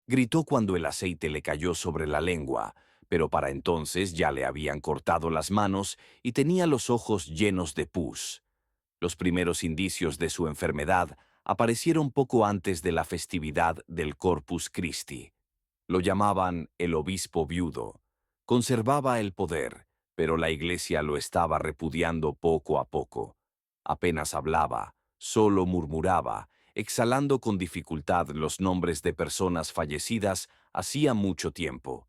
Gritó cuando el aceite le cayó sobre la lengua, pero para entonces ya le habían cortado las manos y tenía los ojos llenos de pus. Los primeros indicios de su enfermedad aparecieron poco antes de la festividad del Corpus Christi. Lo llamaban el obispo viudo. Conservaba el poder, pero la iglesia lo estaba repudiando poco a poco. Apenas hablaba, solo murmuraba, exhalando con dificultad los nombres de personas fallecidas hacía mucho tiempo.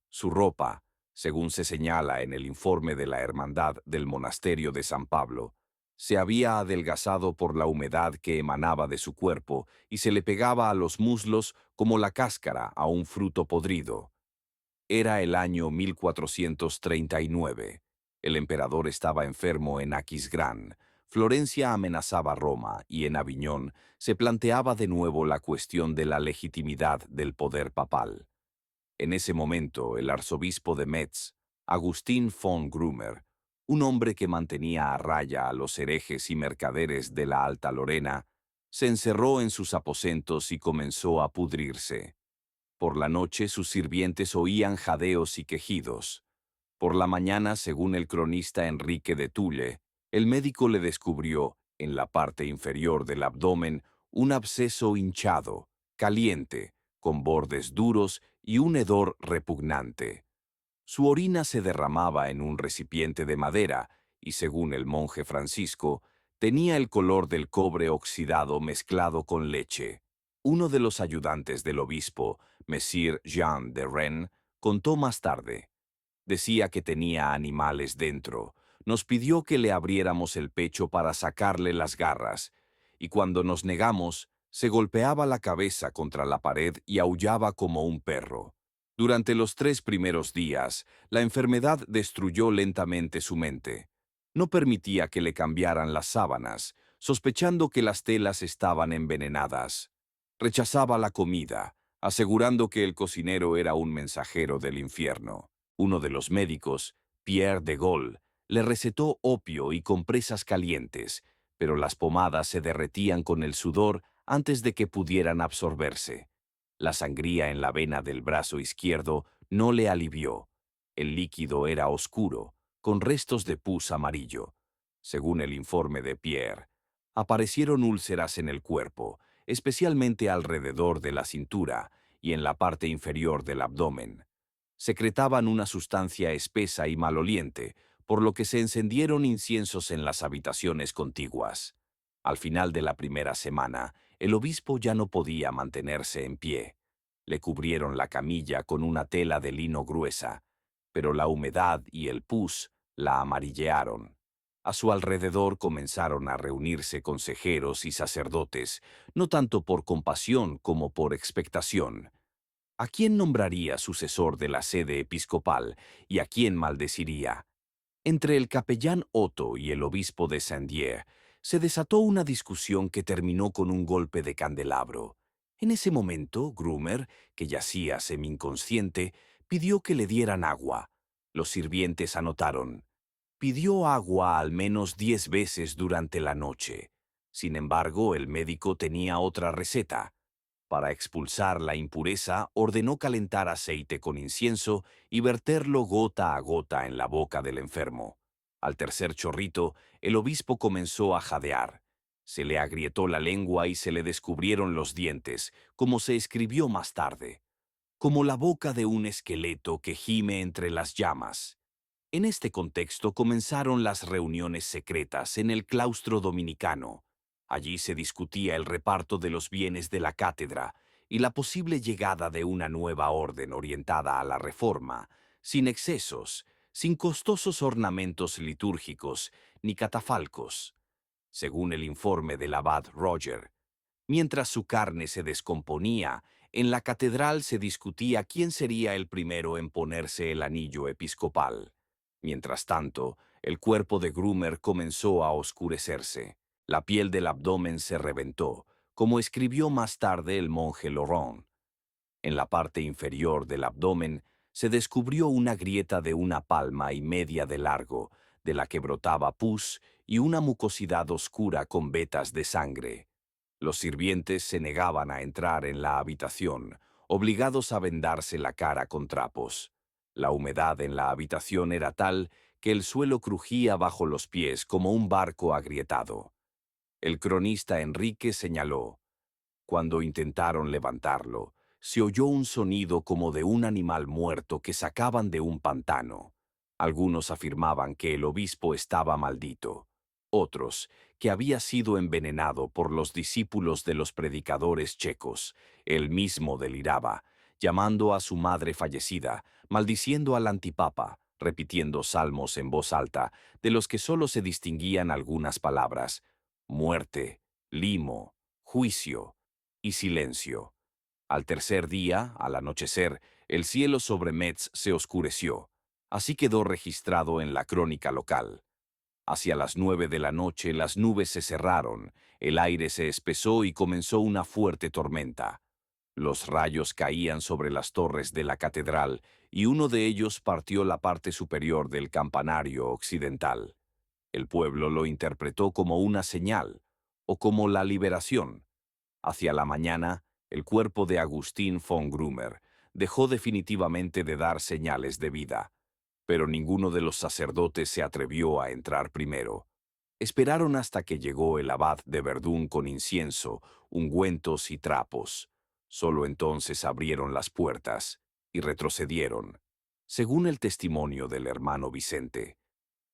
Su ropa, según se señala en el informe de la Hermandad del Monasterio de San Pablo, se había adelgazado por la humedad que emanaba de su cuerpo y se le pegaba a los muslos como la cáscara a un fruto podrido. Era el año 1439. El emperador estaba enfermo en Aquisgrán. Florencia amenazaba Roma y en Aviñón se planteaba de nuevo la cuestión de la legitimidad del poder papal. En ese momento, el arzobispo de Metz, Agustín von Grumer, un hombre que mantenía a raya a los herejes y mercaderes de la Alta Lorena, se encerró en sus aposentos y comenzó a pudrirse. Por la noche sus sirvientes oían jadeos y quejidos. Por la mañana, según el cronista Enrique de Tulle, el médico le descubrió, en la parte inferior del abdomen, un absceso hinchado, caliente, con bordes duros y un hedor repugnante. Su orina se derramaba en un recipiente de madera y, según el monje Francisco, tenía el color del cobre oxidado mezclado con leche. Uno de los ayudantes del obispo, Messire Jean de Rennes, contó más tarde. Decía que tenía animales dentro. Nos pidió que le abriéramos el pecho para sacarle las garras, y cuando nos negamos, se golpeaba la cabeza contra la pared y aullaba como un perro. Durante los 3 primeros días, la enfermedad destruyó lentamente su mente. No permitía que le cambiaran las sábanas, sospechando que las telas estaban envenenadas. Rechazaba la comida, asegurando que el cocinero era un mensajero del infierno. Uno de los médicos, Pierre de Gaulle, le recetó opio y compresas calientes, pero las pomadas se derretían con el sudor antes de que pudieran absorberse. La sangría en la vena del brazo izquierdo no le alivió. El líquido era oscuro, con restos de pus amarillo. Según el informe de Pierre, aparecieron úlceras en el cuerpo, especialmente alrededor de la cintura y en la parte inferior del abdomen. Secretaban una sustancia espesa y maloliente, por lo que se encendieron inciensos en las habitaciones contiguas. Al final de la primera semana, el obispo ya no podía mantenerse en pie. Le cubrieron la camilla con una tela de lino gruesa, pero la humedad y el pus la amarillearon. A su alrededor comenzaron a reunirse consejeros y sacerdotes, no tanto por compasión como por expectación. ¿A quién nombraría sucesor de la sede episcopal y a quién maldeciría? Entre el capellán Otto y el obispo de Saint-Dié se desató una discusión que terminó con un golpe de candelabro. En ese momento, Grumer, que yacía semi-inconsciente, pidió que le dieran agua. Los sirvientes anotaron. Pidió agua al menos 10 veces durante la noche. Sin embargo, el médico tenía otra receta. Para expulsar la impureza, ordenó calentar aceite con incienso y verterlo gota a gota en la boca del enfermo. Al tercer chorrito, el obispo comenzó a jadear. Se le agrietó la lengua y se le descubrieron los dientes, como se escribió más tarde, como la boca de un esqueleto que gime entre las llamas. En este contexto comenzaron las reuniones secretas en el claustro dominicano. Allí se discutía el reparto de los bienes de la cátedra y la posible llegada de una nueva orden orientada a la reforma, sin excesos, sin costosos ornamentos litúrgicos ni catafalcos. Según el informe del abad Roger, mientras su carne se descomponía, en la catedral se discutía quién sería el primero en ponerse el anillo episcopal. Mientras tanto, el cuerpo de Grumer comenzó a oscurecerse. La piel del abdomen se reventó, como escribió más tarde el monje Laurent. En la parte inferior del abdomen se descubrió una grieta de una palma y media de largo, de la que brotaba pus y una mucosidad oscura con vetas de sangre. Los sirvientes se negaban a entrar en la habitación, obligados a vendarse la cara con trapos. La humedad en la habitación era tal que el suelo crujía bajo los pies como un barco agrietado. El cronista Enrique señaló: cuando intentaron levantarlo, se oyó un sonido como de un animal muerto que sacaban de un pantano. Algunos afirmaban que el obispo estaba maldito. Otros, que había sido envenenado por los discípulos de los predicadores checos. Él mismo deliraba, llamando a su madre fallecida, maldiciendo al antipapa, repitiendo salmos en voz alta, de los que solo se distinguían algunas palabras: muerte, limo, juicio y silencio. Al tercer día, al anochecer, el cielo sobre Metz se oscureció. Así quedó registrado en la crónica local. Hacia las 9 de la noche las nubes se cerraron, el aire se espesó y comenzó una fuerte tormenta. Los rayos caían sobre las torres de la catedral y uno de ellos partió la parte superior del campanario occidental. El pueblo lo interpretó como una señal, o como la liberación. Hacia la mañana, el cuerpo de Agustín von Grumer dejó definitivamente de dar señales de vida, pero ninguno de los sacerdotes se atrevió a entrar primero. Esperaron hasta que llegó el abad de Verdún con incienso, ungüentos y trapos. Solo entonces abrieron las puertas y retrocedieron. Según el testimonio del hermano Vicente,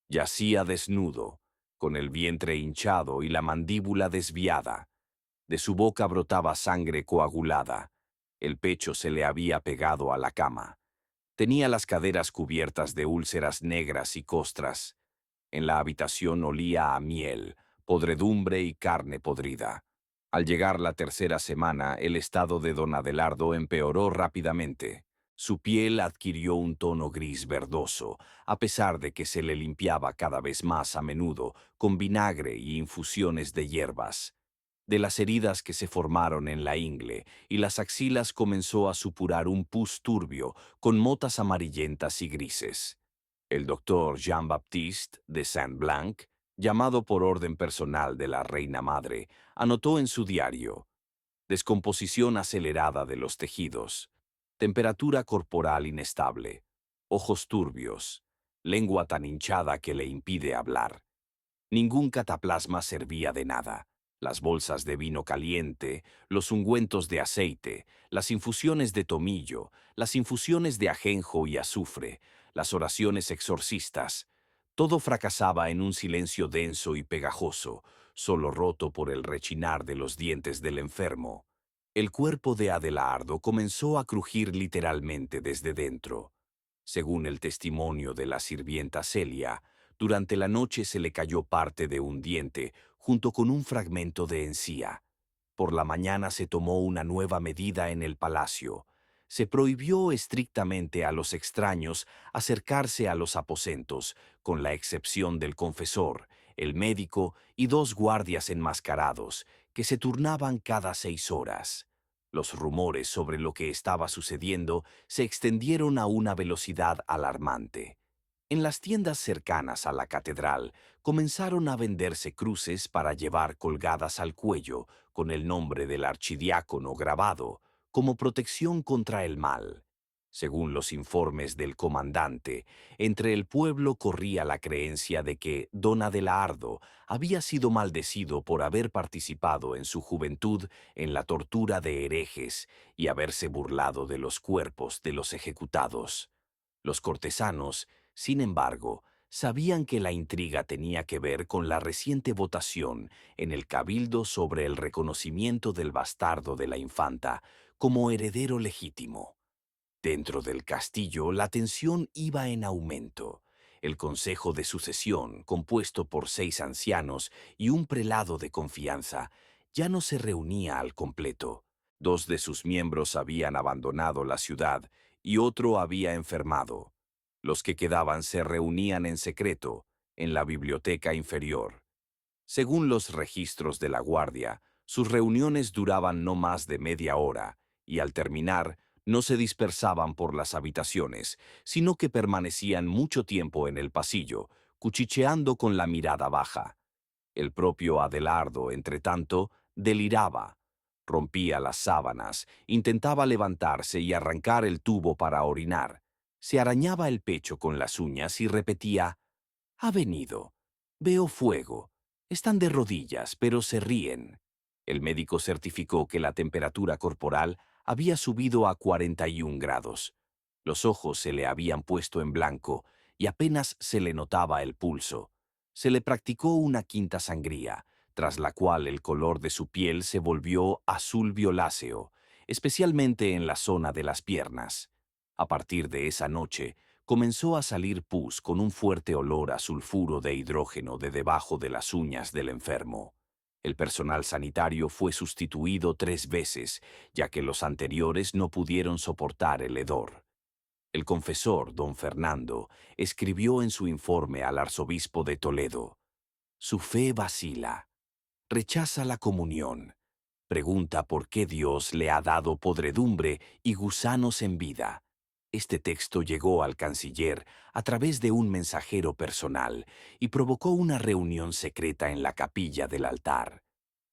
yacía desnudo, con el vientre hinchado y la mandíbula desviada. De su boca brotaba sangre coagulada. El pecho se le había pegado a la cama. Tenía las caderas cubiertas de úlceras negras y costras. En la habitación olía a miel, podredumbre y carne podrida. Al llegar la tercera semana, el estado de don Adelardo empeoró rápidamente. Su piel adquirió un tono gris verdoso, a pesar de que se le limpiaba cada vez más a menudo con vinagre y infusiones de hierbas. De las heridas que se formaron en la ingle y las axilas comenzó a supurar un pus turbio con motas amarillentas y grises. El doctor Jean-Baptiste de Saint-Blanc, llamado por orden personal de la reina madre, anotó en su diario: descomposición acelerada de los tejidos, temperatura corporal inestable, ojos turbios, lengua tan hinchada que le impide hablar. Ningún cataplasma servía de nada. Las bolsas de vino caliente, los ungüentos de aceite, las infusiones de tomillo, las infusiones de ajenjo y azufre, las oraciones exorcistas, todo fracasaba en un silencio denso y pegajoso, solo roto por el rechinar de los dientes del enfermo. El cuerpo de Adelardo comenzó a crujir literalmente desde dentro. Según el testimonio de la sirvienta Celia, durante la noche se le cayó parte de un diente junto con un fragmento de encía. Por la mañana se tomó una nueva medida en el palacio. Se prohibió estrictamente a los extraños acercarse a los aposentos, con la excepción del confesor, el médico y dos guardias enmascarados, que se turnaban cada 6 horas. Los rumores sobre lo que estaba sucediendo se extendieron a una velocidad alarmante. En las tiendas cercanas a la catedral comenzaron a venderse cruces para llevar colgadas al cuello con el nombre del archidiácono grabado, como protección contra el mal. Según los informes del comandante, entre el pueblo corría la creencia de que don Adelardo había sido maldecido por haber participado en su juventud en la tortura de herejes y haberse burlado de los cuerpos de los ejecutados. Los cortesanos, sin embargo, sabían que la intriga tenía que ver con la reciente votación en el Cabildo sobre el reconocimiento del bastardo de la infanta como heredero legítimo. Dentro del castillo la tensión iba en aumento. El Consejo de Sucesión, compuesto por 6 ancianos y un prelado de confianza, ya no se reunía al completo. 2 de sus miembros habían abandonado la ciudad y otro había enfermado. Los que quedaban se reunían en secreto, en la biblioteca inferior. Según los registros de la guardia, sus reuniones duraban no más de media hora, y al terminar, no se dispersaban por las habitaciones, sino que permanecían mucho tiempo en el pasillo, cuchicheando con la mirada baja. El propio Adelardo, entretanto, deliraba. Rompía las sábanas, intentaba levantarse y arrancar el tubo para orinar. Se arañaba el pecho con las uñas y repetía: «Ha venido. Veo fuego. Están de rodillas, pero se ríen». El médico certificó que la temperatura corporal había subido a 41 grados. Los ojos se le habían puesto en blanco y apenas se le notaba el pulso. Se le practicó una quinta sangría, tras la cual el color de su piel se volvió azul violáceo, especialmente en la zona de las piernas. A partir de esa noche, comenzó a salir pus con un fuerte olor a sulfuro de hidrógeno de debajo de las uñas del enfermo. El personal sanitario fue sustituido 3 veces, ya que los anteriores no pudieron soportar el hedor. El confesor, don Fernando, escribió en su informe al arzobispo de Toledo: «Su fe vacila, rechaza la comunión, pregunta por qué Dios le ha dado podredumbre y gusanos en vida». Este texto llegó al canciller a través de un mensajero personal y provocó una reunión secreta en la capilla del altar.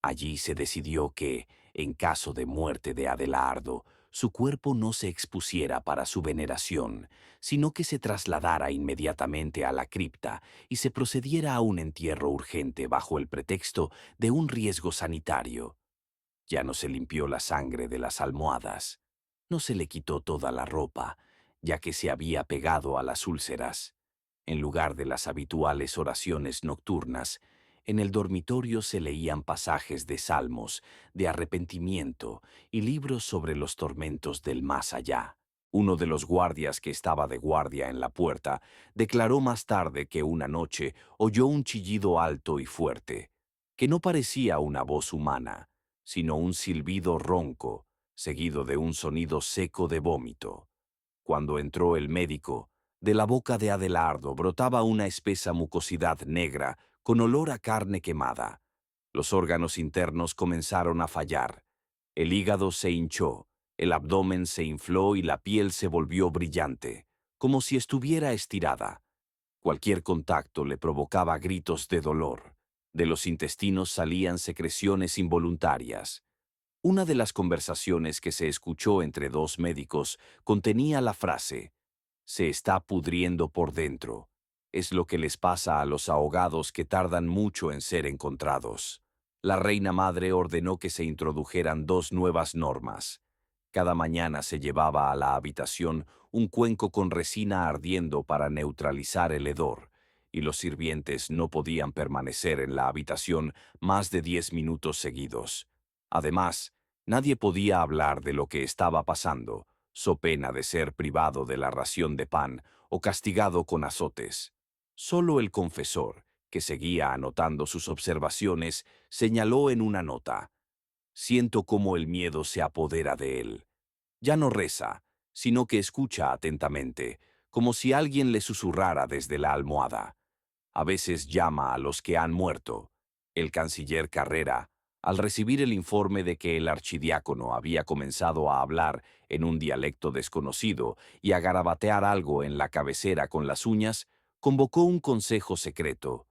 Allí se decidió que, en caso de muerte de Adelardo, su cuerpo no se expusiera para su veneración, sino que se trasladara inmediatamente a la cripta y se procediera a un entierro urgente bajo el pretexto de un riesgo sanitario. Ya no se limpió la sangre de las almohadas, no se le quitó toda la ropa, ya que se había pegado a las úlceras. En lugar de las habituales oraciones nocturnas, en el dormitorio se leían pasajes de salmos, de arrepentimiento y libros sobre los tormentos del más allá. Uno de los guardias que estaba de guardia en la puerta declaró más tarde que una noche oyó un chillido alto y fuerte, que no parecía una voz humana, sino un silbido ronco, seguido de un sonido seco de vómito. Cuando entró el médico, de la boca de Adelardo brotaba una espesa mucosidad negra con olor a carne quemada. Los órganos internos comenzaron a fallar. El hígado se hinchó, el abdomen se infló y la piel se volvió brillante, como si estuviera estirada. Cualquier contacto le provocaba gritos de dolor. De los intestinos salían secreciones involuntarias. Una de las conversaciones que se escuchó entre dos médicos contenía la frase: «Se está pudriendo por dentro. Es lo que les pasa a los ahogados que tardan mucho en ser encontrados». La reina madre ordenó que se introdujeran 2 nuevas normas. Cada mañana se llevaba a la habitación un cuenco con resina ardiendo para neutralizar el hedor, y los sirvientes no podían permanecer en la habitación más de 10 minutos seguidos. Además, nadie podía hablar de lo que estaba pasando, so pena de ser privado de la ración de pan o castigado con azotes. Solo el confesor, que seguía anotando sus observaciones, señaló en una nota: «Siento cómo el miedo se apodera de él. Ya no reza, sino que escucha atentamente, como si alguien le susurrara desde la almohada. A veces llama a los que han muerto». El canciller Carrera, al recibir el informe de que el archidiácono había comenzado a hablar en un dialecto desconocido y a garabatear algo en la cabecera con las uñas, convocó un consejo secreto.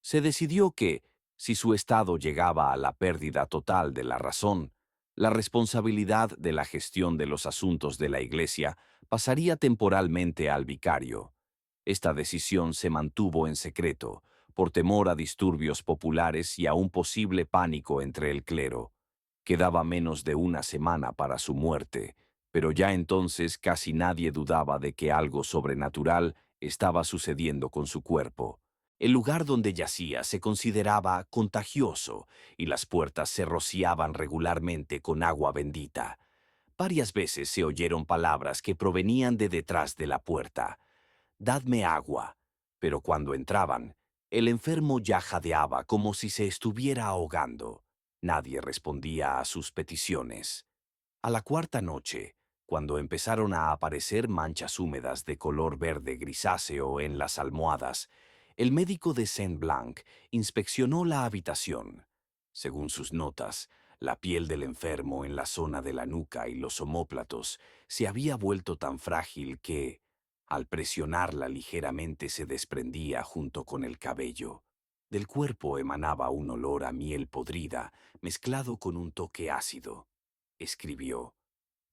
Se decidió que, si su estado llegaba a la pérdida total de la razón, la responsabilidad de la gestión de los asuntos de la Iglesia pasaría temporalmente al vicario. Esta decisión se mantuvo en secreto, por temor a disturbios populares y a un posible pánico entre el clero. Quedaba menos de una semana para su muerte, pero ya entonces casi nadie dudaba de que algo sobrenatural estaba sucediendo con su cuerpo. El lugar donde yacía se consideraba contagioso y las puertas se rociaban regularmente con agua bendita. Varias veces se oyeron palabras que provenían de detrás de la puerta: «Dadme agua», pero cuando entraban, el enfermo ya jadeaba como si se estuviera ahogando. Nadie respondía a sus peticiones. A la cuarta noche, cuando empezaron a aparecer manchas húmedas de color verde grisáceo en las almohadas, el médico de Saint-Blanc inspeccionó la habitación. Según sus notas, la piel del enfermo en la zona de la nuca y los omóplatos se había vuelto tan frágil que, al presionarla ligeramente, se desprendía junto con el cabello. Del cuerpo emanaba un olor a miel podrida, mezclado con un toque ácido. escribió.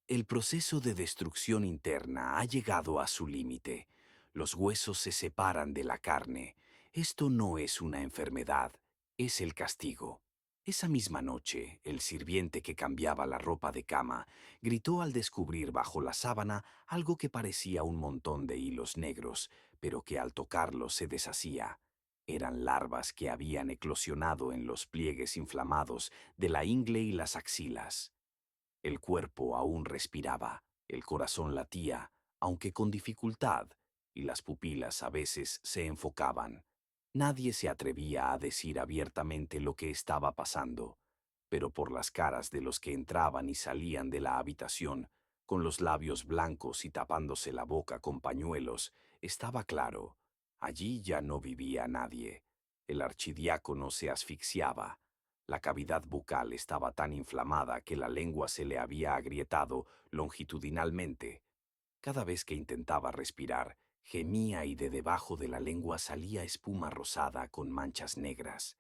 El proceso de destrucción interna ha llegado a su límite. Los huesos se separan de la carne. Esto no es una enfermedad, es el castigo. Esa misma noche, el sirviente que cambiaba la ropa de cama gritó al descubrir bajo la sábana algo que parecía un montón de hilos negros, pero que al tocarlo se deshacía. Eran larvas que habían eclosionado en los pliegues inflamados de la ingle y las axilas. El cuerpo aún respiraba, el corazón latía, aunque con dificultad, y las pupilas a veces se enfocaban. Nadie se atrevía a decir abiertamente lo que estaba pasando, pero por las caras de los que entraban y salían de la habitación, con los labios blancos y tapándose la boca con pañuelos, estaba claro, allí ya no vivía nadie. El archidiácono se asfixiaba. La cavidad bucal estaba tan inflamada que la lengua se le había agrietado longitudinalmente. Cada vez que intentaba respirar, gemía y de debajo de la lengua salía espuma rosada con manchas negras.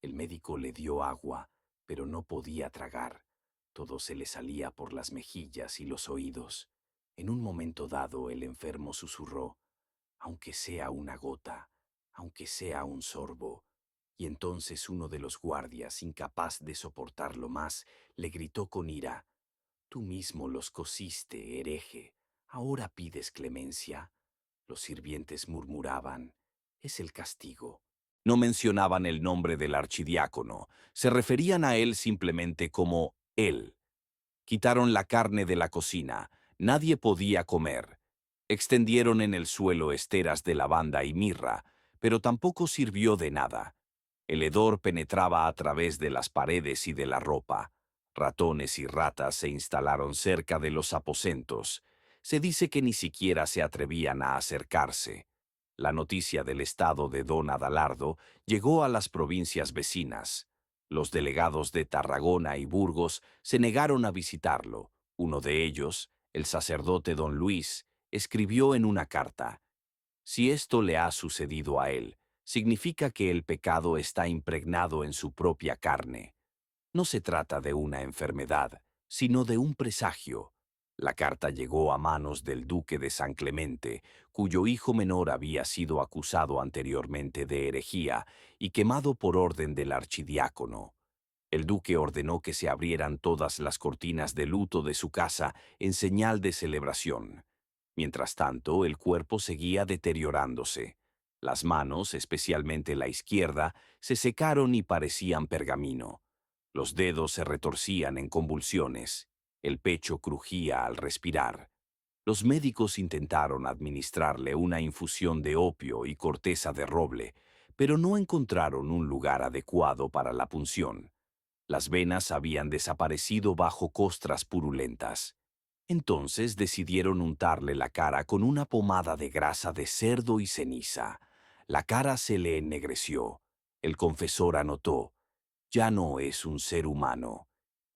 El médico le dio agua, pero no podía tragar. Todo se le salía por las mejillas y los oídos. En un momento dado, el enfermo susurró, aunque sea una gota, aunque sea un sorbo. Y entonces uno de los guardias, incapaz de soportarlo más, le gritó con ira, «Tú mismo los cosiste, hereje. Ahora pides clemencia». Los sirvientes murmuraban, «Es el castigo». No mencionaban el nombre del archidiácono, se referían a él simplemente como él. Quitaron la carne de la cocina, nadie podía comer. Extendieron en el suelo esteras de lavanda y mirra, pero tampoco sirvió de nada. El hedor penetraba a través de las paredes y de la ropa. Ratones y ratas se instalaron cerca de los aposentos. Se dice que ni siquiera se atrevían a acercarse. La noticia del estado de don Adalardo llegó a las provincias vecinas. Los delegados de Tarragona y Burgos se negaron a visitarlo. Uno de ellos, el sacerdote don Luis, escribió en una carta, «Si esto le ha sucedido a él, significa que el pecado está impregnado en su propia carne. No se trata de una enfermedad, sino de un presagio». La carta llegó a manos del duque de San Clemente, cuyo hijo menor había sido acusado anteriormente de herejía y quemado por orden del archidiácono. El duque ordenó que se abrieran todas las cortinas de luto de su casa en señal de celebración. Mientras tanto, el cuerpo seguía deteriorándose. Las manos, especialmente la izquierda, se secaron y parecían pergamino. Los dedos se retorcían en convulsiones. El pecho crujía al respirar. Los médicos intentaron administrarle una infusión de opio y corteza de roble, pero no encontraron un lugar adecuado para la punción. Las venas habían desaparecido bajo costras purulentas. Entonces decidieron untarle la cara con una pomada de grasa de cerdo y ceniza. La cara se le ennegreció. El confesor anotó, «Ya no es un ser humano.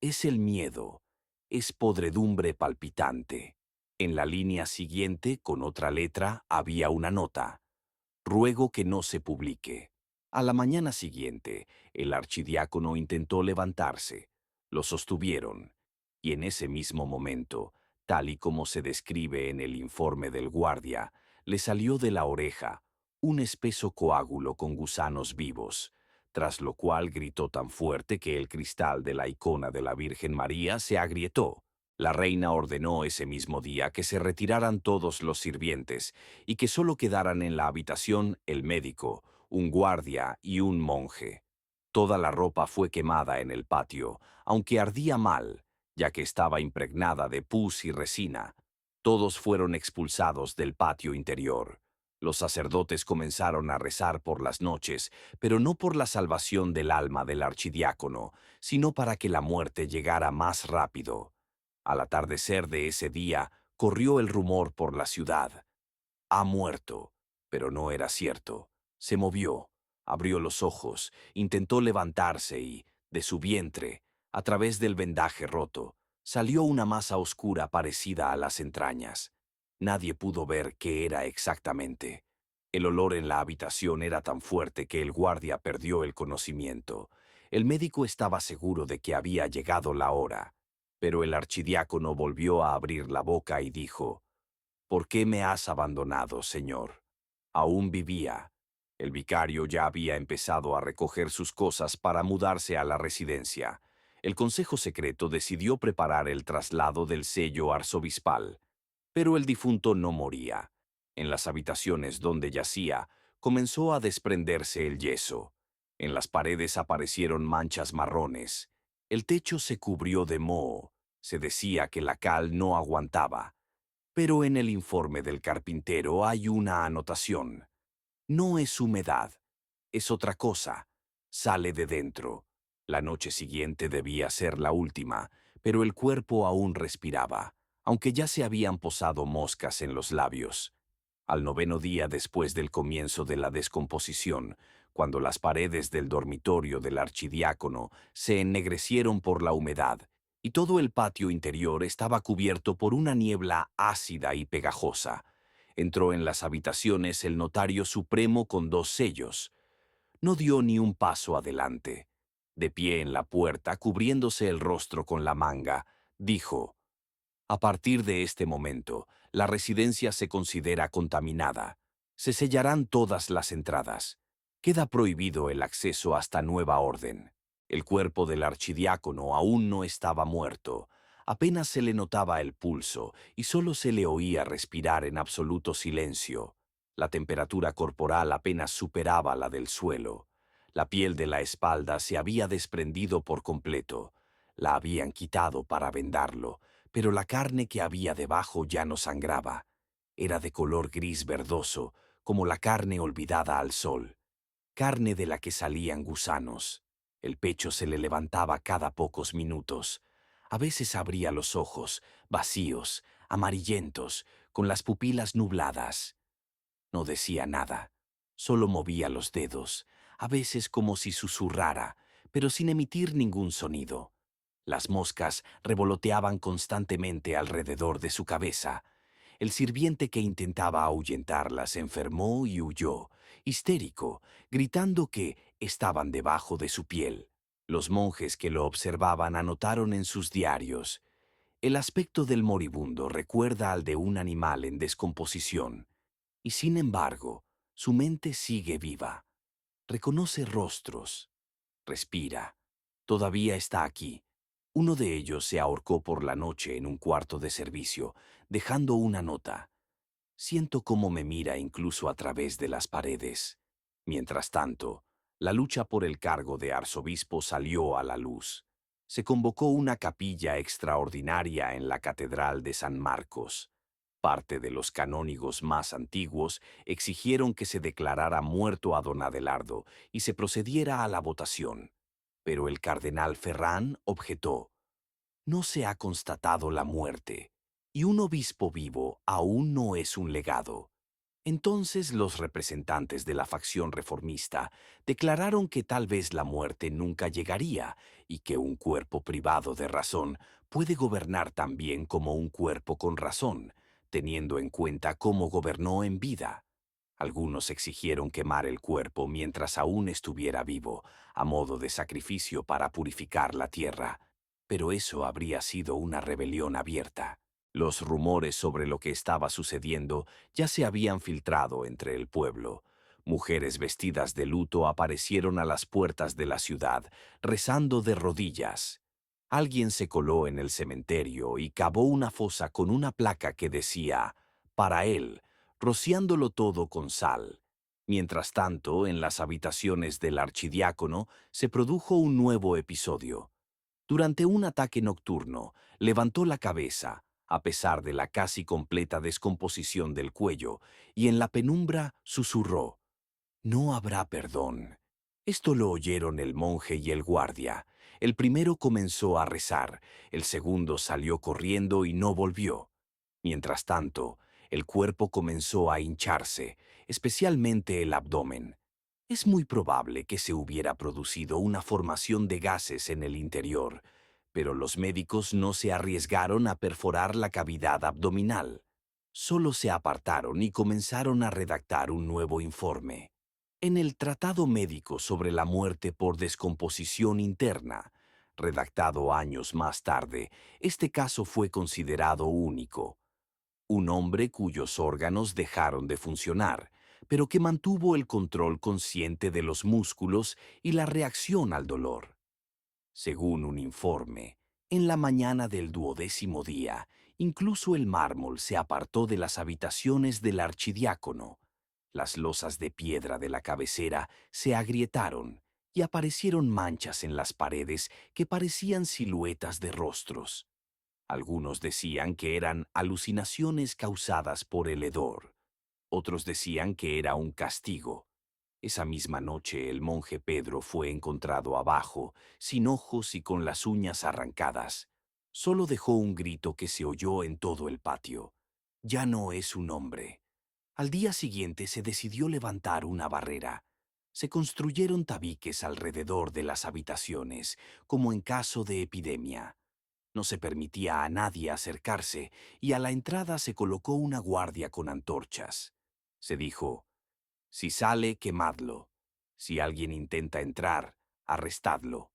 Es el miedo. Es podredumbre palpitante». En la línea siguiente, con otra letra, había una nota. «Ruego que no se publique». A la mañana siguiente, el archidiácono intentó levantarse. Lo sostuvieron. Y en ese mismo momento, tal y como se describe en el informe del guardia, le salió de la oreja un espeso coágulo con gusanos vivos, tras lo cual gritó tan fuerte que el cristal de la icona de la Virgen María se agrietó. La reina ordenó ese mismo día que se retiraran todos los sirvientes y que solo quedaran en la habitación el médico, un guardia y un monje. Toda la ropa fue quemada en el patio, aunque ardía mal, ya que estaba impregnada de pus y resina. Todos fueron expulsados del patio interior. Los sacerdotes comenzaron a rezar por las noches, pero no por la salvación del alma del archidiácono, sino para que la muerte llegara más rápido. Al atardecer de ese día, corrió el rumor por la ciudad. «Ha muerto», pero no era cierto. Se movió, abrió los ojos, intentó levantarse y, de su vientre, a través del vendaje roto, salió una masa oscura parecida a las entrañas. Nadie pudo ver qué era exactamente. El olor en la habitación era tan fuerte que el guardia perdió el conocimiento. El médico estaba seguro de que había llegado la hora. Pero el archidiácono volvió a abrir la boca y dijo: «¿Por qué me has abandonado, Señor?». Aún vivía. El vicario ya había empezado a recoger sus cosas para mudarse a la residencia. El consejo secreto decidió preparar el traslado del sello arzobispal. Pero el difunto no moría. En las habitaciones donde yacía, comenzó a desprenderse el yeso. En las paredes aparecieron manchas marrones. El techo se cubrió de moho. Se decía que la cal no aguantaba. Pero en el informe del carpintero hay una anotación. No es humedad, es otra cosa. Sale de dentro. La noche siguiente debía ser la última, pero el cuerpo aún respiraba, aunque ya se habían posado moscas en los labios. Al noveno día después del comienzo de la descomposición, cuando las paredes del dormitorio del archidiácono se ennegrecieron por la humedad y todo el patio interior estaba cubierto por una niebla ácida y pegajosa, entró en las habitaciones el notario supremo con 2 sellos. No dio ni un paso adelante. De pie en la puerta, cubriéndose el rostro con la manga, dijo: «A partir de este momento, la residencia se considera contaminada. Se sellarán todas las entradas. Queda prohibido el acceso hasta nueva orden». El cuerpo del archidiácono aún no estaba muerto. Apenas se le notaba el pulso y solo se le oía respirar en absoluto silencio. La temperatura corporal apenas superaba la del suelo. La piel de la espalda se había desprendido por completo. La habían quitado para vendarlo, pero la carne que había debajo ya no sangraba. Era de color gris verdoso, como la carne olvidada al sol. Carne de la que salían gusanos. El pecho se le levantaba cada pocos minutos. A veces abría los ojos, vacíos, amarillentos, con las pupilas nubladas. No decía nada, solo movía los dedos, a veces como si susurrara, pero sin emitir ningún sonido. Las moscas revoloteaban constantemente alrededor de su cabeza. El sirviente que intentaba ahuyentarlas enfermó y huyó, histérico, gritando que estaban debajo de su piel. Los monjes que lo observaban anotaron en sus diarios: «El aspecto del moribundo recuerda al de un animal en descomposición, y sin embargo, su mente sigue viva. Reconoce rostros, respira. Todavía está aquí». Uno de ellos se ahorcó por la noche en un cuarto de servicio, dejando una nota: «Siento cómo me mira incluso a través de las paredes». Mientras tanto, la lucha por el cargo de arzobispo salió a la luz. Se convocó una capilla extraordinaria en la Catedral de San Marcos. Parte de los canónigos más antiguos exigieron que se declarara muerto a don Adelardo y se procediera a la votación. Pero el cardenal Ferrán objetó: «No se ha constatado la muerte, y un obispo vivo aún no es un legado». Entonces los representantes de la facción reformista declararon que tal vez la muerte nunca llegaría y que un cuerpo privado de razón puede gobernar tan bien como un cuerpo con razón, teniendo en cuenta cómo gobernó en vida. Algunos exigieron quemar el cuerpo mientras aún estuviera vivo, a modo de sacrificio para purificar la tierra, pero eso habría sido una rebelión abierta. Los rumores sobre lo que estaba sucediendo ya se habían filtrado entre el pueblo. Mujeres vestidas de luto aparecieron a las puertas de la ciudad, rezando de rodillas. Alguien se coló en el cementerio y cavó una fosa con una placa que decía: «Para él», rociándolo todo con sal. Mientras tanto, en las habitaciones del archidiácono se produjo un nuevo episodio. Durante un ataque nocturno, levantó la cabeza, a pesar de la casi completa descomposición del cuello, y en la penumbra susurró: «No habrá perdón». Esto lo oyeron el monje y el guardia. El primero comenzó a rezar, el segundo salió corriendo y no volvió. Mientras tanto, el cuerpo comenzó a hincharse, especialmente el abdomen. Es muy probable que se hubiera producido una formación de gases en el interior, pero los médicos no se arriesgaron a perforar la cavidad abdominal. Solo se apartaron y comenzaron a redactar un nuevo informe. En el Tratado Médico sobre la muerte por descomposición interna, redactado años más tarde, este caso fue considerado único. Un hombre cuyos órganos dejaron de funcionar, pero que mantuvo el control consciente de los músculos y la reacción al dolor. Según un informe, en la mañana del 12º día, incluso el mármol se apartó de las habitaciones del archidiácono. Las losas de piedra de la cabecera se agrietaron y aparecieron manchas en las paredes que parecían siluetas de rostros. Algunos decían que eran alucinaciones causadas por el hedor. Otros decían que era un castigo. Esa misma noche el monje Pedro fue encontrado abajo, sin ojos y con las uñas arrancadas. Solo dejó un grito que se oyó en todo el patio. Ya no es un hombre. Al día siguiente se decidió levantar una barrera. Se construyeron tabiques alrededor de las habitaciones, como en caso de epidemia. No se permitía a nadie acercarse y a la entrada se colocó una guardia con antorchas. Se dijo: si sale, quemadlo. Si alguien intenta entrar, arrestadlo.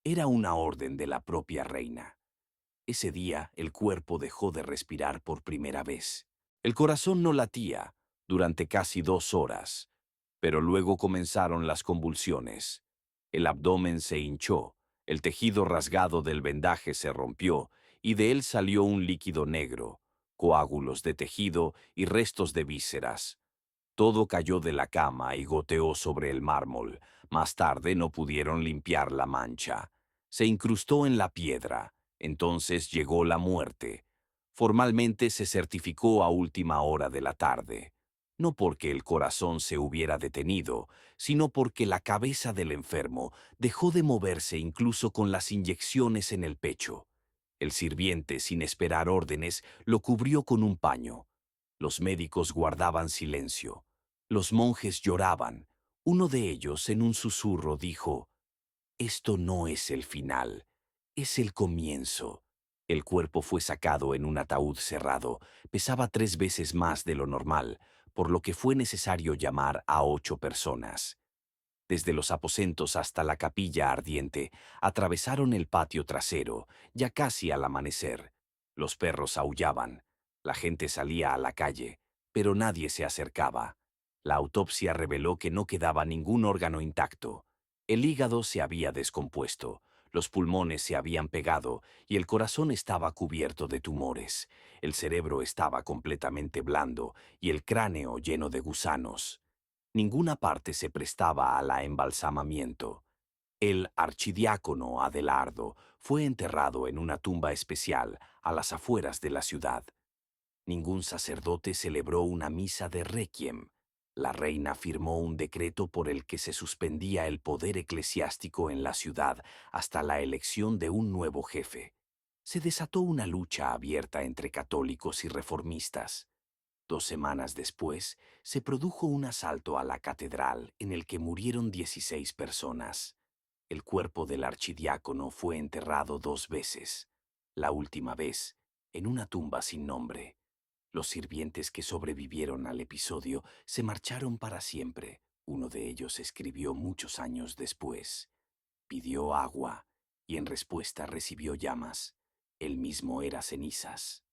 Era una orden de la propia reina. Ese día el cuerpo dejó de respirar por primera vez. El corazón no latía durante casi 2 horas, pero luego comenzaron las convulsiones. El abdomen se hinchó, el tejido rasgado del vendaje se rompió y de él salió un líquido negro, coágulos de tejido y restos de vísceras. Todo cayó de la cama y goteó sobre el mármol. Más tarde no pudieron limpiar la mancha. Se incrustó en la piedra. Entonces llegó la muerte. Formalmente se certificó a última hora de la tarde. No porque el corazón se hubiera detenido, sino porque la cabeza del enfermo dejó de moverse incluso con las inyecciones en el pecho. El sirviente, sin esperar órdenes, lo cubrió con un paño. Los médicos guardaban silencio. Los monjes lloraban. Uno de ellos, en un susurro, dijo: «Esto no es el final, es el comienzo». El cuerpo fue sacado en un ataúd cerrado. Pesaba 3 veces más de lo normal, por lo que fue necesario llamar a 8 personas. Desde los aposentos hasta la capilla ardiente, atravesaron el patio trasero, ya casi al amanecer. Los perros aullaban. La gente salía a la calle, pero nadie se acercaba. La autopsia reveló que no quedaba ningún órgano intacto. El hígado se había descompuesto, los pulmones se habían pegado y el corazón estaba cubierto de tumores. El cerebro estaba completamente blando y el cráneo lleno de gusanos. Ninguna parte se prestaba a la embalsamamiento. El archidiácono Adelardo fue enterrado en una tumba especial a las afueras de la ciudad. Ningún sacerdote celebró una misa de requiem. La reina firmó un decreto por el que se suspendía el poder eclesiástico en la ciudad hasta la elección de un nuevo jefe. Se desató una lucha abierta entre católicos y reformistas. 2 semanas después, se produjo un asalto a la catedral en el que murieron 16 personas. El cuerpo del archidiácono fue enterrado 2 veces. La última vez, en una tumba sin nombre. Los sirvientes que sobrevivieron al episodio se marcharon para siempre. Uno de ellos escribió muchos años después: pidió agua y en respuesta recibió llamas. Él mismo era cenizas.